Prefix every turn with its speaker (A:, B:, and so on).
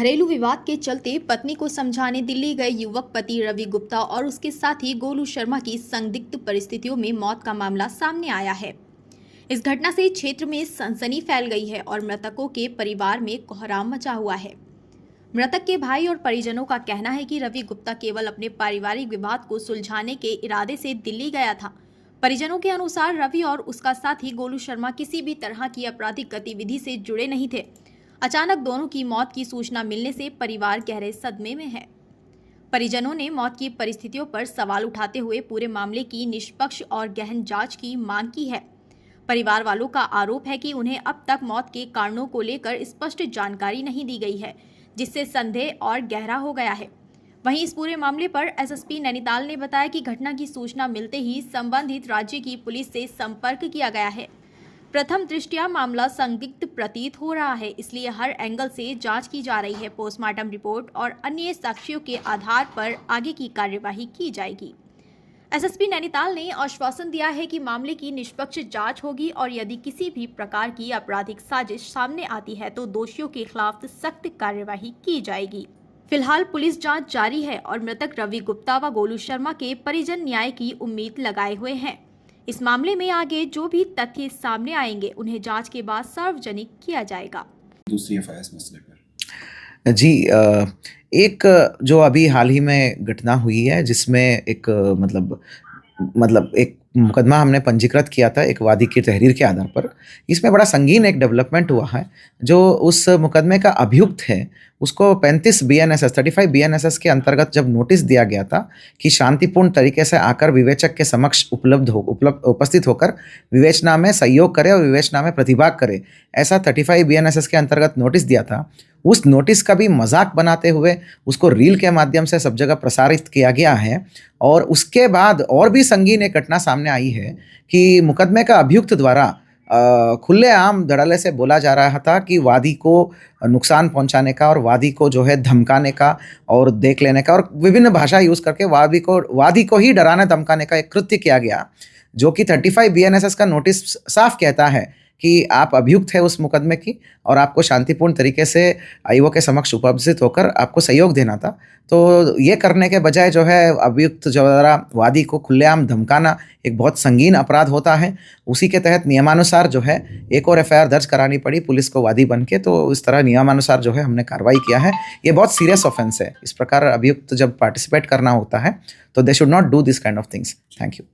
A: घरेलू विवाद के चलते पत्नी को समझाने दिल्ली गए युवक पति रवि गुप्ता और उसके साथी गोलू शर्मा की संदिग्ध परिस्थितियों में मौत का मामला सामने आया है। इस घटना से क्षेत्र में सनसनी फैल गई है और मृतकों के परिवार में कोहराम मचा हुआ है। मृतक के भाई और परिजनों का कहना है कि रवि गुप्ता केवल अपने पारिवारिक विवाद को सुलझाने के इरादे से दिल्ली गया था। परिजनों के अनुसार रवि और उसका साथी गोलू शर्मा किसी भी तरह की आपराधिक गतिविधि से जुड़े नहीं थे। अचानक दोनों की मौत की सूचना मिलने से परिवार गहरे सदमे में है। परिजनों ने मौत की परिस्थितियों पर सवाल उठाते हुए पूरे मामले की निष्पक्ष और गहन जांच की मांग की है। परिवार वालों का आरोप है कि उन्हें अब तक मौत के कारणों को लेकर स्पष्ट जानकारी नहीं दी गई है, जिससे संदेह और गहरा हो गया है। वहीं इस पूरे मामले पर एसएसपी नैनीताल ने बताया कि घटना की सूचना मिलते ही संबंधित राज्य की पुलिस से संपर्क किया गया है। प्रथम दृष्टया मामला संदिग्ध प्रतीत हो रहा है, इसलिए हर एंगल से जांच की जा रही है। पोस्टमार्टम रिपोर्ट और अन्य साक्ष्यों के आधार पर आगे की कार्यवाही की जाएगी। एसएसपी नैनीताल ने आश्वासन दिया है कि मामले की निष्पक्ष जांच होगी और यदि किसी भी प्रकार की आपराधिक साजिश सामने आती है तो दोषियों के खिलाफ सख्त कार्यवाही की जाएगी। फिलहाल पुलिस जांच जारी है और मृतक रवि गुप्ता व गोलू शर्मा के परिजन न्याय की उम्मीद लगाए हुए हैं। इस मामले में आगे जो भी तथ्य सामने आएंगे उन्हें जांच के बाद सार्वजनिक किया जाएगा।
B: दूसरी एफआईआर मसले पर जी एक जो अभी हाल ही में घटना हुई है जिसमें एक मतलब एक मुकदमा हमने पंजीकृत किया था एक वादी की तहरीर के आधार पर। इसमें बड़ा संगीन एक डेवलपमेंट हुआ है। जो उस मुकदमे का अभियुक्त है उसको 35 BNSS के अंतर्गत जब नोटिस दिया गया था कि शांतिपूर्ण तरीके से आकर विवेचक के समक्ष उपस्थित होकर विवेचना में सहयोग करे और विवेचना में प्रतिभाग करे, ऐसा 35 BNSS के अंतर्गत नोटिस दिया था। उस नोटिस का भी मजाक बनाते हुए उसको रील के माध्यम से सब जगह प्रसारित किया गया है। और उसके बाद और भी संगीन एक घटना सामने आई है कि मुकदमे का अभियुक्त द्वारा खुलेआम धड़ल्ले से बोला जा रहा था कि वादी को नुकसान पहुंचाने का और वादी को जो है धमकाने का और देख लेने का और विभिन्न भाषा यूज़ करके वादी को ही डराने धमकाने का एक कृत्य किया गया, जो कि 35 BNSS का नोटिस साफ कहता है कि आप अभियुक्त है उस मुकदमे की और आपको शांतिपूर्ण तरीके से आईओ के समक्ष उपस्थित होकर आपको सहयोग देना था। तो ये करने के बजाय जो है अभियुक्त जो द्वारा वादी को खुलेआम धमकाना एक बहुत संगीन अपराध होता है। उसी के तहत नियमानुसार जो है एक और एफआईआर दर्ज करानी पड़ी पुलिस को वादी बन के। तो इस तरह नियमानुसार जो है हमने कार्रवाई किया है। ये बहुत सीरियस ऑफेंस है। इस प्रकार अभियुक्त जब पार्टिसिपेट करना होता है तो they should not do this kind of things. Thank you.